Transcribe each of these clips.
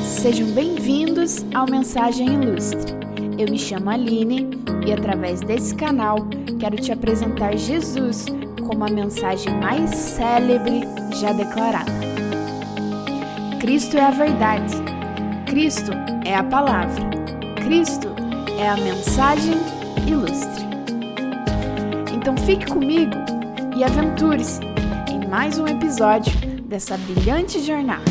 Sejam bem-vindos ao Mensagem Ilustre. Eu me chamo Aline e através desse canal quero te apresentar Jesus como a mensagem mais célebre já declarada. Cristo é a verdade, Cristo é a palavra, Cristo é a mensagem ilustre. Então fique comigo e aventure-se em mais um episódio dessa brilhante jornada.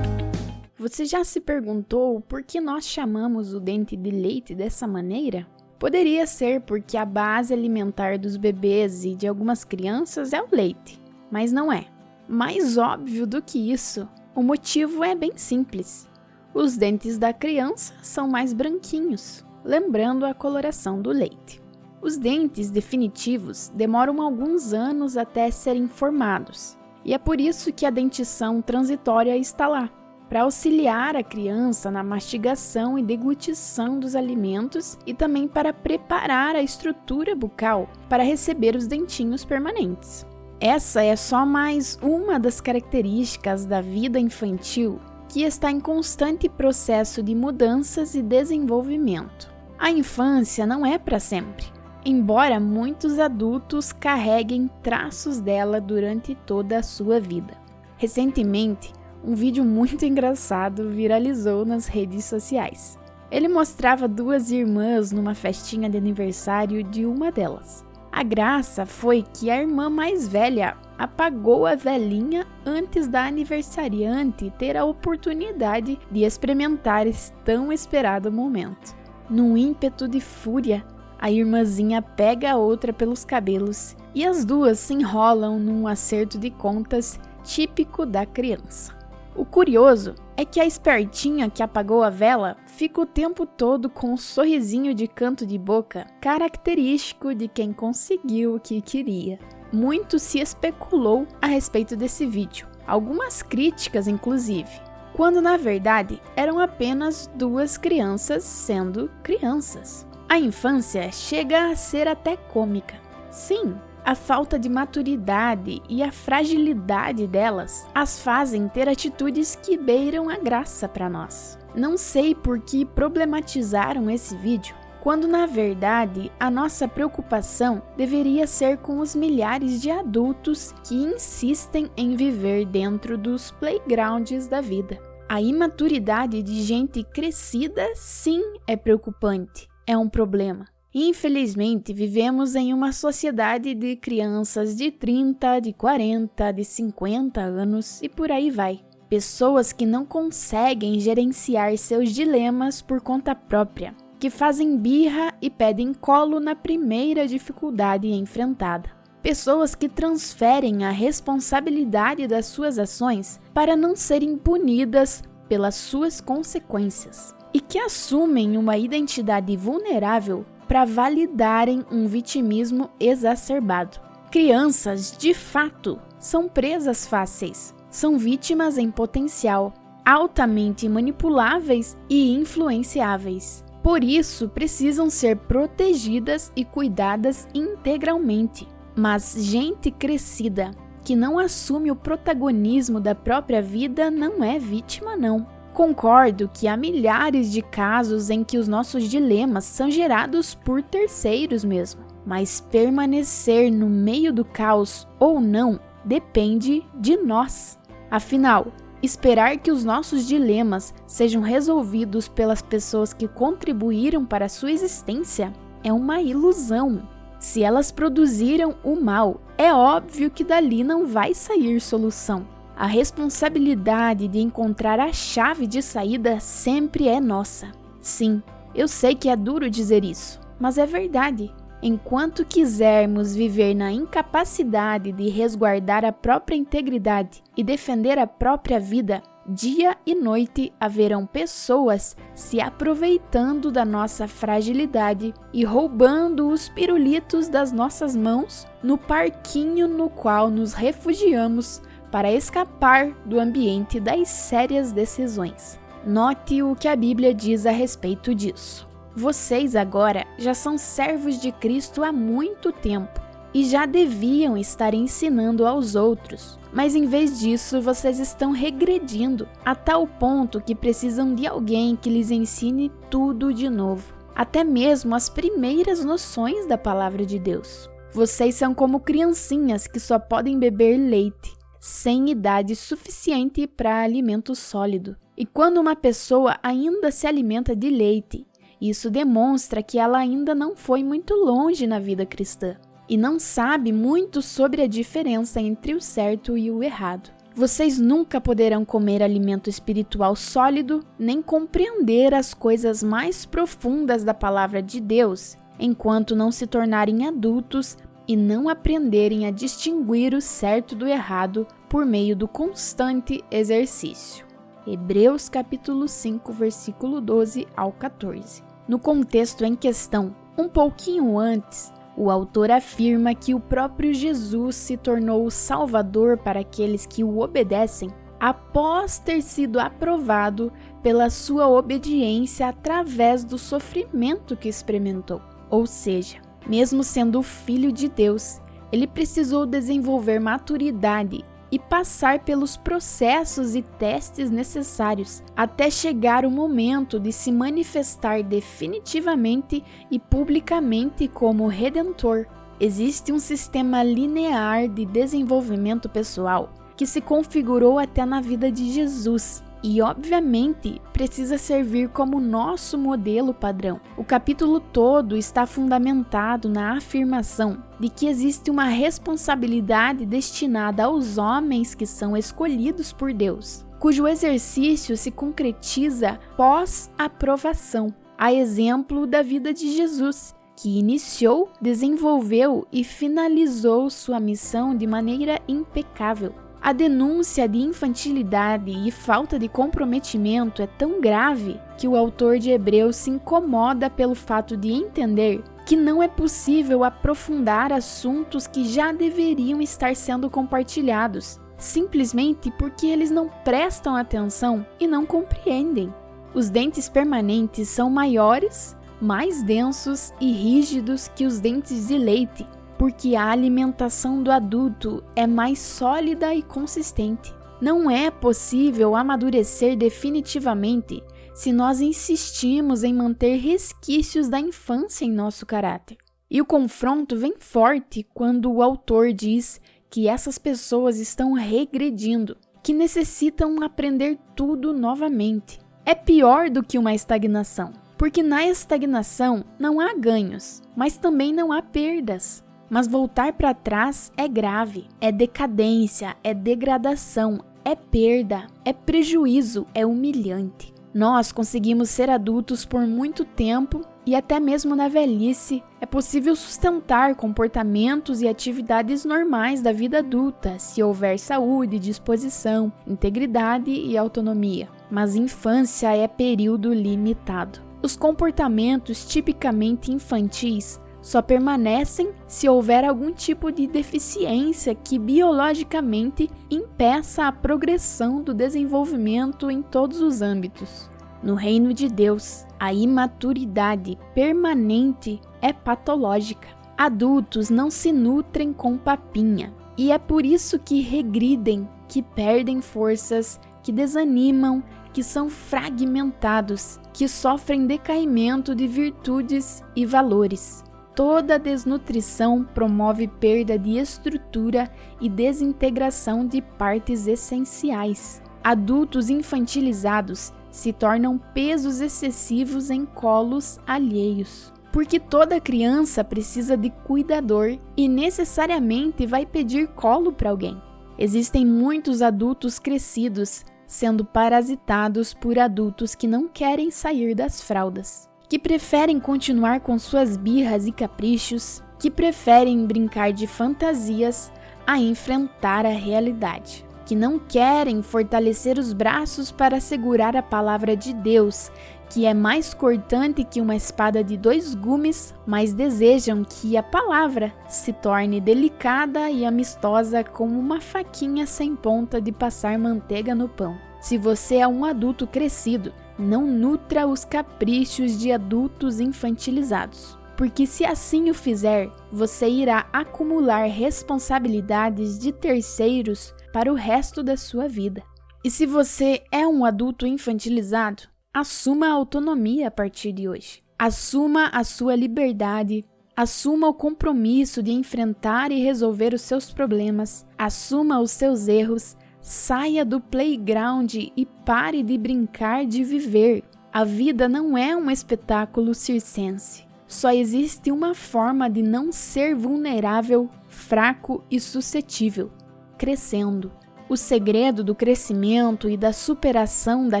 Você já se perguntou por que nós chamamos o dente de leite dessa maneira? Poderia ser porque a base alimentar dos bebês e de algumas crianças é o leite, mas não é. Mais óbvio do que isso, o motivo é bem simples. Os dentes da criança são mais branquinhos, lembrando a coloração do leite. Os dentes definitivos demoram alguns anos até serem formados, e é por isso que a dentição transitória está lá, para auxiliar a criança na mastigação e deglutição dos alimentos e também para preparar a estrutura bucal para receber os dentinhos permanentes. Essa é só mais uma das características da vida infantil que está em constante processo de mudanças e desenvolvimento. A infância não é para sempre, embora muitos adultos carreguem traços dela durante toda a sua vida. Recentemente, um vídeo muito engraçado viralizou nas redes sociais. Ele mostrava duas irmãs numa festinha de aniversário de uma delas. A graça foi que a irmã mais velha apagou a velhinha antes da aniversariante ter a oportunidade de experimentar esse tão esperado momento. Num ímpeto de fúria, a irmãzinha pega a outra pelos cabelos e as duas se enrolam num acerto de contas típico da criança. O curioso é que a espertinha que apagou a vela fica o tempo todo com um sorrisinho de canto de boca característico de quem conseguiu o que queria. Muito se especulou a respeito desse vídeo, algumas críticas inclusive, quando na verdade eram apenas duas crianças sendo crianças. A infância chega a ser até cômica. Sim, a falta de maturidade e a fragilidade delas as fazem ter atitudes que beiram a graça para nós. Não sei por que problematizaram esse vídeo, quando na verdade a nossa preocupação deveria ser com os milhares de adultos que insistem em viver dentro dos playgrounds da vida. A imaturidade de gente crescida sim é preocupante, é um problema. Infelizmente, vivemos em uma sociedade de crianças de 30, de 40, de 50 anos e por aí vai. Pessoas que não conseguem gerenciar seus dilemas por conta própria, que fazem birra e pedem colo na primeira dificuldade enfrentada. Pessoas que transferem a responsabilidade das suas ações para não serem punidas pelas suas consequências e que assumem uma identidade vulnerável para validarem um vitimismo exacerbado. Crianças, de fato, são presas fáceis, são vítimas em potencial, altamente manipuláveis e influenciáveis. Por isso, precisam ser protegidas e cuidadas integralmente. Mas gente crescida, que não assume o protagonismo da própria vida, não é vítima, não. Concordo que há milhares de casos em que os nossos dilemas são gerados por terceiros mesmo, mas permanecer no meio do caos ou não depende de nós. Afinal, esperar que os nossos dilemas sejam resolvidos pelas pessoas que contribuíram para a sua existência é uma ilusão. Se elas produziram o mal, é óbvio que dali não vai sair solução. A responsabilidade de encontrar a chave de saída sempre é nossa. Sim, eu sei que é duro dizer isso, mas é verdade. Enquanto quisermos viver na incapacidade de resguardar a própria integridade e defender a própria vida, dia e noite haverão pessoas se aproveitando da nossa fragilidade e roubando os pirulitos das nossas mãos no parquinho no qual nos refugiamos para escapar do ambiente das sérias decisões. Note o que a Bíblia diz a respeito disso. Vocês agora já são servos de Cristo há muito tempo e já deviam estar ensinando aos outros. Mas em vez disso, vocês estão regredindo a tal ponto que precisam de alguém que lhes ensine tudo de novo, até mesmo as primeiras noções da palavra de Deus. Vocês são como criancinhas que só podem beber leite, sem idade suficiente para alimento sólido. E quando uma pessoa ainda se alimenta de leite, isso demonstra que ela ainda não foi muito longe na vida cristã e não sabe muito sobre a diferença entre o certo e o errado. Vocês nunca poderão comer alimento espiritual sólido, nem compreender as coisas mais profundas da palavra de Deus, enquanto não se tornarem adultos e não aprenderem a distinguir o certo do errado por meio do constante exercício. Hebreus capítulo 5, versículo 12 ao 14. No contexto em questão, um pouquinho antes, o autor afirma que o próprio Jesus se tornou o Salvador para aqueles que o obedecem após ter sido aprovado pela sua obediência através do sofrimento que experimentou. Ou seja, mesmo sendo o Filho de Deus, ele precisou desenvolver maturidade e passar pelos processos e testes necessários até chegar o momento de se manifestar definitivamente e publicamente como Redentor. Existe um sistema linear de desenvolvimento pessoal que se configurou até na vida de Jesus e, obviamente, precisa servir como nosso modelo padrão. O capítulo todo está fundamentado na afirmação de que existe uma responsabilidade destinada aos homens que são escolhidos por Deus, cujo exercício se concretiza pós-aprovação, a exemplo da vida de Jesus, que iniciou, desenvolveu e finalizou sua missão de maneira impecável. A denúncia de infantilidade e falta de comprometimento é tão grave que o autor de Hebreus se incomoda pelo fato de entender que não é possível aprofundar assuntos que já deveriam estar sendo compartilhados, simplesmente porque eles não prestam atenção e não compreendem. Os dentes permanentes são maiores, mais densos e rígidos que os dentes de leite, porque a alimentação do adulto é mais sólida e consistente. Não é possível amadurecer definitivamente se nós insistimos em manter resquícios da infância em nosso caráter. E o confronto vem forte quando o autor diz que essas pessoas estão regredindo, que necessitam aprender tudo novamente. É pior do que uma estagnação, porque na estagnação não há ganhos, mas também não há perdas. Mas voltar para trás é grave, é decadência, é degradação, é perda, é prejuízo, é humilhante. Nós conseguimos ser adultos por muito tempo e até mesmo na velhice é possível sustentar comportamentos e atividades normais da vida adulta se houver saúde, disposição, integridade e autonomia. Mas infância é período limitado. Os comportamentos tipicamente infantis só permanecem se houver algum tipo de deficiência que biologicamente impeça a progressão do desenvolvimento em todos os âmbitos. No reino de Deus, a imaturidade permanente é patológica. Adultos não se nutrem com papinha, e é por isso que regridem, que perdem forças, que desanimam, que são fragmentados, que sofrem decaimento de virtudes e valores. Toda desnutrição promove perda de estrutura e desintegração de partes essenciais. Adultos infantilizados se tornam pesos excessivos em colos alheios. Porque toda criança precisa de cuidador e necessariamente vai pedir colo para alguém. Existem muitos adultos crescidos sendo parasitados por adultos que não querem sair das fraldas, que preferem continuar com suas birras e caprichos, que preferem brincar de fantasias a enfrentar a realidade, que não querem fortalecer os braços para segurar a palavra de Deus, que é mais cortante que uma espada de 2 gumes, mas desejam que a palavra se torne delicada e amistosa como uma faquinha sem ponta de passar manteiga no pão. Se você é um adulto crescido, não nutra os caprichos de adultos infantilizados. porque se assim o fizer, você irá acumular responsabilidades de terceiros para o resto da sua vida. E se você é um adulto infantilizado, assuma a autonomia a partir de hoje. Assuma a sua liberdade, assuma o compromisso de enfrentar e resolver os seus problemas, assuma os seus erros, saia do playground e pare de brincar de viver. A vida não é um espetáculo circense. Só existe uma forma de não ser vulnerável, fraco e suscetível: crescendo. O segredo do crescimento e da superação da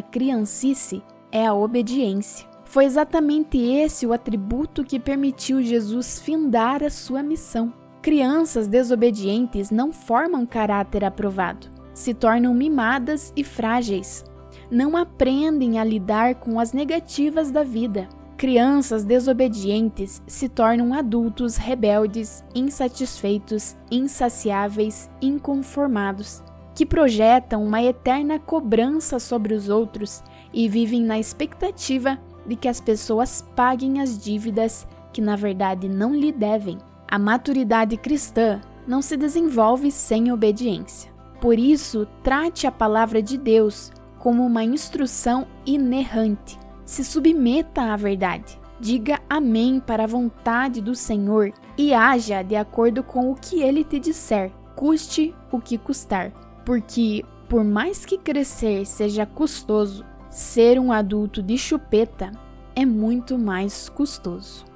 criancice é a obediência. Foi exatamente esse o atributo que permitiu Jesus findar a sua missão. Crianças desobedientes não formam caráter aprovado, se tornam mimadas e frágeis. Não aprendem a lidar com as negativas da vida. Crianças desobedientes se tornam adultos rebeldes, insatisfeitos, insaciáveis, inconformados, que projetam uma eterna cobrança sobre os outros e vivem na expectativa de que as pessoas paguem as dívidas que na verdade não lhe devem. A maturidade cristã não se desenvolve sem obediência. Por isso, trate a palavra de Deus como uma instrução inerrante. Se submeta à verdade. Diga amém para a vontade do Senhor e haja de acordo com o que Ele te disser, custe o que custar. Porque, por mais que crescer seja custoso, ser um adulto de chupeta é muito mais custoso.